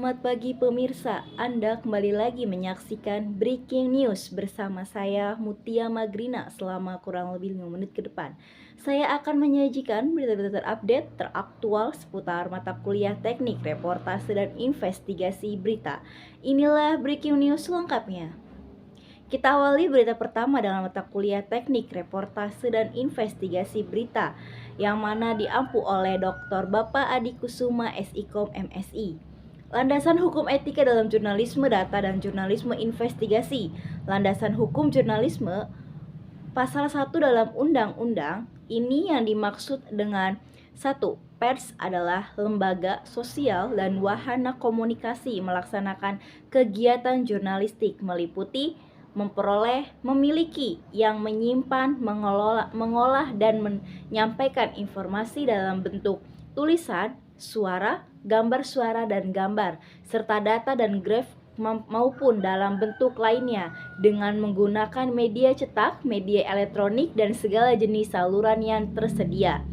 Selamat pagi pemirsa, Anda kembali lagi menyaksikan Breaking News bersama saya Mutia Magrina selama kurang lebih 5 menit ke depan. Saya akan menyajikan berita-berita terupdate, teraktual seputar mata kuliah teknik, reportase, dan investigasi berita. Inilah Breaking News lengkapnya. Kita awali berita pertama dalam mata kuliah teknik, reportase, dan investigasi berita yang mana diampu oleh Dr. Bapak Adi Kusuma SIKOM MSI. Landasan hukum etika dalam jurnalisme data dan jurnalisme investigasi. Landasan hukum jurnalisme pasal 1 dalam undang-undang ini yang dimaksud dengan 1. Pers adalah lembaga sosial dan wahana komunikasi melaksanakan kegiatan jurnalistik meliputi memperoleh, memiliki, yang menyimpan, mengolah dan menyampaikan informasi dalam bentuk tulisan, suara, gambar suara dan gambar, serta data dan graf maupun dalam bentuk lainnya dengan menggunakan media cetak, media elektronik, dan segala jenis saluran yang tersedia.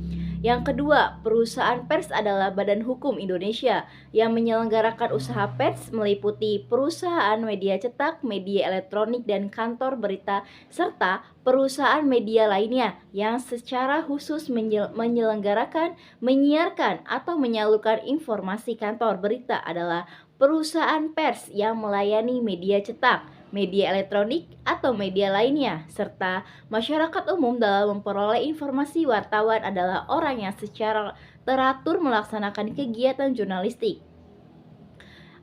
Yang kedua, perusahaan pers adalah badan hukum Indonesia yang menyelenggarakan usaha pers meliputi perusahaan media cetak, media elektronik, dan kantor berita, serta perusahaan media lainnya yang secara khusus menyelenggarakan, menyiarkan, atau menyalurkan informasi kantor berita adalah perusahaan pers yang melayani media cetak, media elektronik, atau media lainnya, serta masyarakat umum dalam memperoleh informasi. Wartawan adalah orang yang secara teratur melaksanakan kegiatan jurnalistik.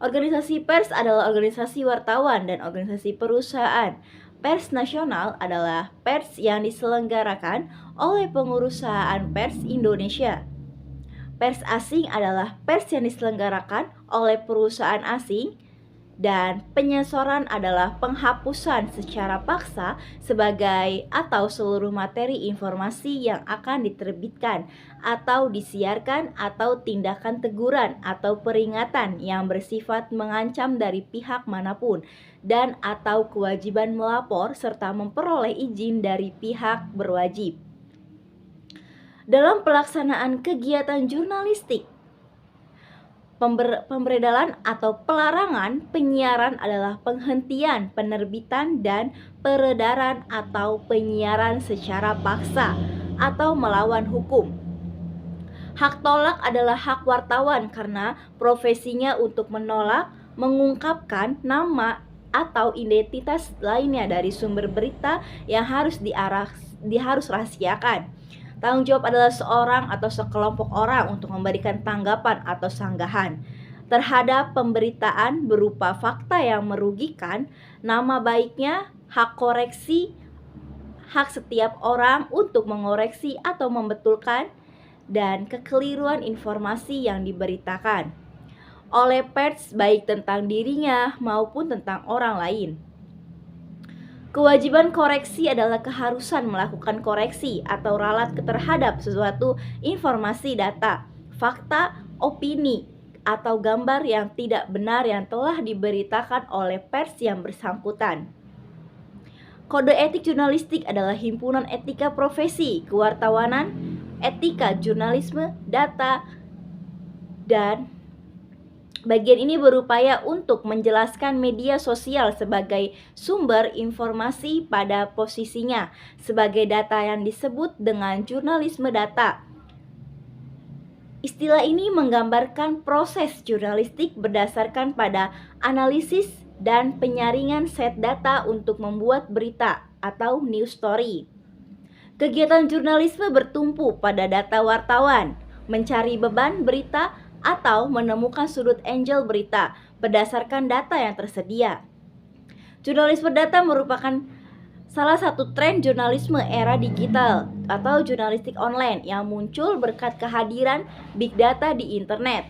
Organisasi pers adalah organisasi wartawan dan organisasi perusahaan. Pers nasional adalah pers yang diselenggarakan oleh Pengurusan Pers Indonesia. Pers asing adalah pers yang diselenggarakan oleh perusahaan asing. Dan penyensoran adalah penghapusan secara paksa sebagai atau seluruh materi informasi yang akan diterbitkan atau disiarkan atau tindakan teguran atau peringatan yang bersifat mengancam dari pihak manapun dan atau kewajiban melapor serta memperoleh izin dari pihak berwajib. Dalam pelaksanaan kegiatan jurnalistik, pemberedalan atau pelarangan penyiaran adalah penghentian penerbitan dan peredaran atau penyiaran secara paksa atau melawan hukum. Hak tolak adalah hak wartawan karena profesinya untuk menolak, mengungkapkan nama atau identitas lainnya dari sumber berita yang harus dirahasiakan. Tanggung jawab adalah seorang atau sekelompok orang untuk memberikan tanggapan atau sanggahan terhadap pemberitaan berupa fakta yang merugikan nama baiknya, hak koreksi, hak setiap orang untuk mengoreksi atau membetulkan, dan kekeliruan informasi yang diberitakan oleh pers baik tentang dirinya maupun tentang orang lain. Kewajiban koreksi adalah keharusan melakukan koreksi atau ralat terhadap sesuatu informasi, data, fakta, opini, atau gambar yang tidak benar yang telah diberitakan oleh pers yang bersangkutan. Kode etik jurnalistik adalah himpunan etika profesi, kewartawanan, etika jurnalisme, data, dan bagian ini berupaya untuk menjelaskan media sosial sebagai sumber informasi pada posisinya sebagai data yang disebut dengan jurnalisme data. Istilah ini menggambarkan proses jurnalistik berdasarkan pada analisis dan penyaringan set data untuk membuat berita atau news story. Kegiatan jurnalisme bertumpu pada data wartawan, mencari beban berita, atau menemukan sudut angle berita berdasarkan data yang tersedia. Jurnalisme data merupakan salah satu tren jurnalisme era digital atau jurnalistik online yang muncul berkat kehadiran big data di internet.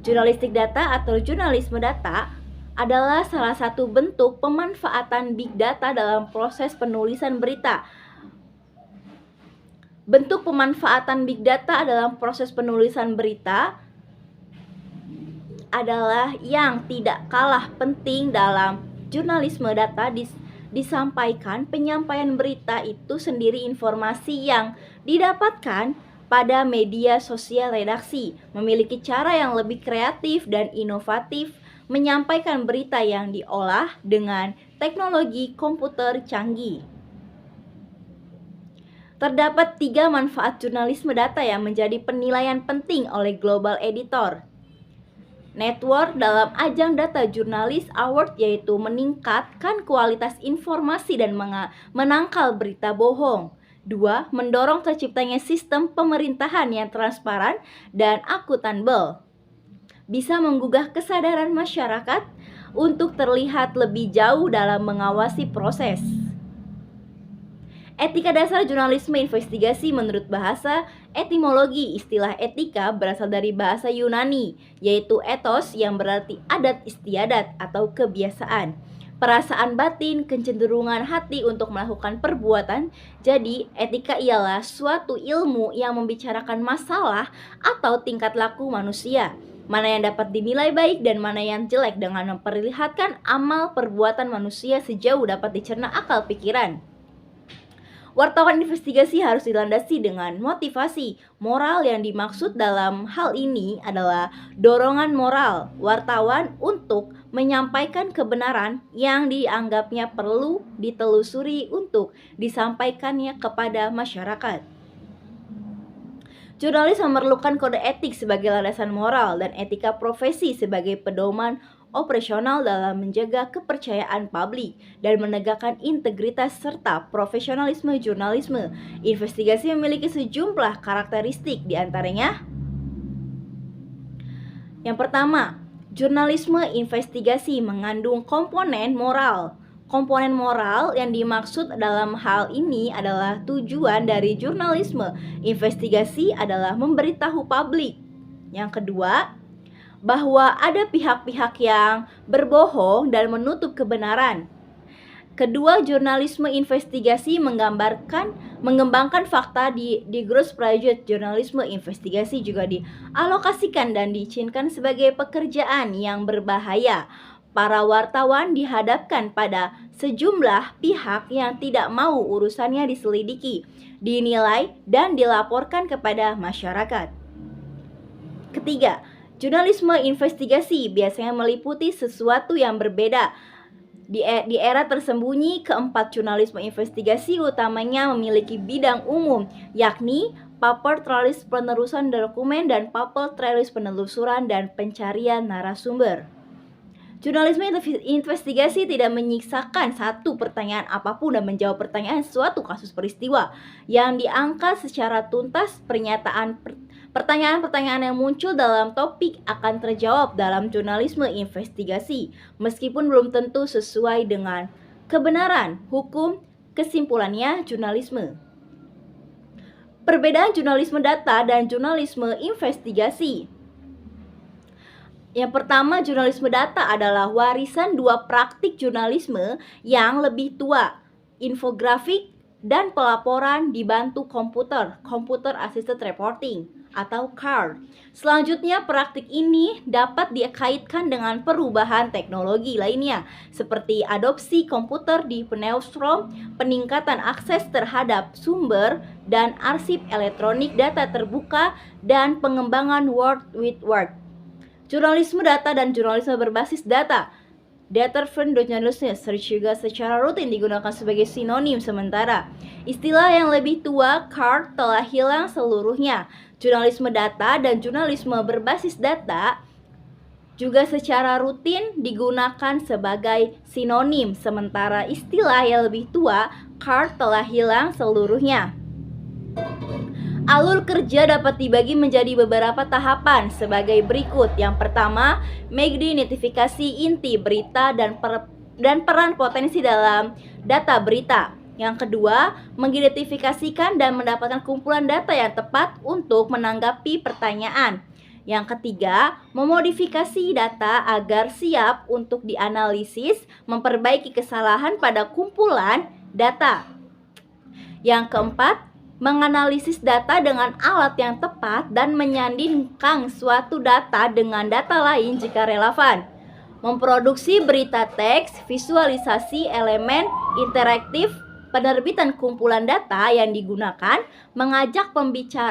Jurnalistik data atau jurnalisme data adalah salah satu bentuk pemanfaatan big data dalam proses penulisan berita. Bentuk pemanfaatan big data dalam proses penulisan berita adalah yang tidak kalah penting dalam jurnalisme data. Disampaikan penyampaian berita itu sendiri informasi yang didapatkan pada media sosial redaksi memiliki cara yang lebih kreatif dan inovatif menyampaikan berita yang diolah dengan teknologi komputer canggih. Terdapat 3 manfaat jurnalisme data yang menjadi penilaian penting oleh Global Editor Network dalam ajang Data Journalist Award, yaitu meningkatkan kualitas informasi dan menangkal berita bohong. 2. Mendorong terciptanya sistem pemerintahan yang transparan dan akuntabel. Bisa menggugah kesadaran masyarakat untuk terlihat lebih jauh dalam mengawasi proses. Etika dasar jurnalisme investigasi. Menurut bahasa etimologi, istilah etika berasal dari bahasa Yunani, yaitu ethos yang berarti adat istiadat atau kebiasaan, perasaan batin, kecenderungan hati untuk melakukan perbuatan. Jadi, etika ialah suatu ilmu yang membicarakan masalah atau tingkat laku manusia, mana yang dapat dinilai baik dan mana yang jelek, dengan memperlihatkan amal perbuatan manusia sejauh dapat dicerna akal pikiran. Wartawan investigasi harus dilandasi dengan motivasi. Moral yang dimaksud dalam hal ini adalah dorongan moral wartawan untuk menyampaikan kebenaran yang dianggapnya perlu ditelusuri untuk disampaikannya kepada masyarakat. Jurnalis memerlukan kode etik sebagai landasan moral dan etika profesi sebagai pedoman operasional dalam menjaga kepercayaan publik dan menegakkan integritas serta profesionalisme jurnalisme. Investigasi memiliki sejumlah karakteristik, diantaranya: yang pertama, jurnalisme investigasi mengandung komponen moral. Komponen moral yang dimaksud dalam hal ini adalah tujuan dari jurnalisme investigasi adalah memberitahu publik. Yang kedua, bahwa ada pihak-pihak yang berbohong dan menutup kebenaran. Kedua, jurnalisme investigasi mengembangkan fakta di gross project. Jurnalisme investigasi juga dialokasikan dan diizinkan sebagai pekerjaan yang berbahaya. Para wartawan dihadapkan pada sejumlah pihak yang tidak mau urusannya diselidiki, dinilai, dan dilaporkan kepada masyarakat. Ketiga, jurnalisme investigasi biasanya meliputi sesuatu yang berbeda. Di era tersembunyi, keempat, jurnalisme investigasi utamanya memiliki bidang umum, yakni paper trail penerusan dokumen dan paper trail penelusuran dan pencarian narasumber. Jurnalisme investigasi tidak menyisakan satu pertanyaan apapun dan menjawab pertanyaan suatu kasus peristiwa yang diangkat secara tuntas. Pertanyaan-pertanyaan yang muncul dalam topik akan terjawab dalam jurnalisme investigasi, meskipun belum tentu sesuai dengan kebenaran hukum. Kesimpulannya, jurnalisme. Perbedaan jurnalisme data dan jurnalisme investigasi. Yang pertama, jurnalisme data adalah warisan dua praktik jurnalisme yang lebih tua, infografik dan pelaporan dibantu computer assisted reporting atau CAR. Selanjutnya, praktik ini dapat dikaitkan dengan perubahan teknologi lainnya seperti adopsi komputer di newsroom, peningkatan akses terhadap sumber dan arsip elektronik, data terbuka, dan pengembangan World Wide Web. Jurnalisme data dan jurnalisme berbasis data. Data-driven journalism juga secara rutin digunakan sebagai sinonim sementara. Istilah yang lebih tua, CAR, telah hilang seluruhnya. Jurnalisme data dan jurnalisme berbasis data juga secara rutin digunakan sebagai sinonim, sementara istilah yang lebih tua, CAR, telah hilang seluruhnya. Alur kerja dapat dibagi menjadi beberapa tahapan sebagai berikut. Yang pertama, mengidentifikasi inti berita dan peran potensi dalam data berita. Yang kedua, mengidentifikasikan dan mendapatkan kumpulan data yang tepat untuk menanggapi pertanyaan. Yang ketiga, memodifikasi data agar siap untuk dianalisis, memperbaiki kesalahan pada kumpulan data. Yang keempat, menganalisis data dengan alat yang tepat dan menyandingkan suatu data dengan data lain jika relevan. Memproduksi berita teks, visualisasi elemen interaktif Penerbitan kumpulan data yang digunakan mengajak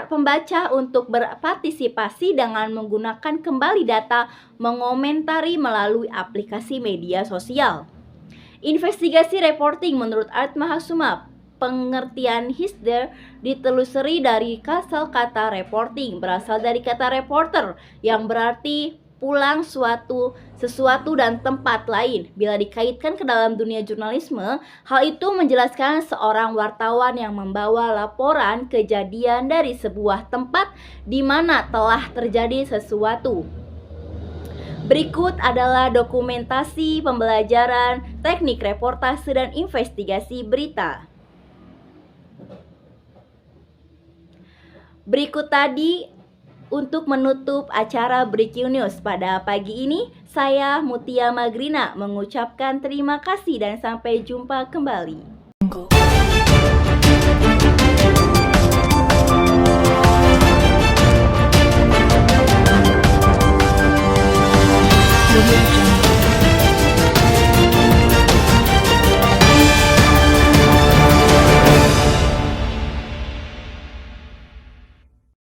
pembaca untuk berpartisipasi dengan menggunakan kembali data, mengomentari melalui aplikasi media sosial. Investigasi reporting menurut Art Mahasuma, pengertian HISDER ditelusuri dari asal kata reporting, berasal dari kata reporter yang berarti pulang sesuatu dan tempat lain. Bila dikaitkan ke dalam dunia jurnalisme, hal itu menjelaskan seorang wartawan yang membawa laporan kejadian dari sebuah tempat di mana telah terjadi sesuatu. Berikut adalah dokumentasi pembelajaran teknik reportase dan investigasi berita. Berikut tadi untuk menutup acara Breaking News pada pagi ini, saya Mutia Magrina mengucapkan terima kasih dan sampai jumpa kembali.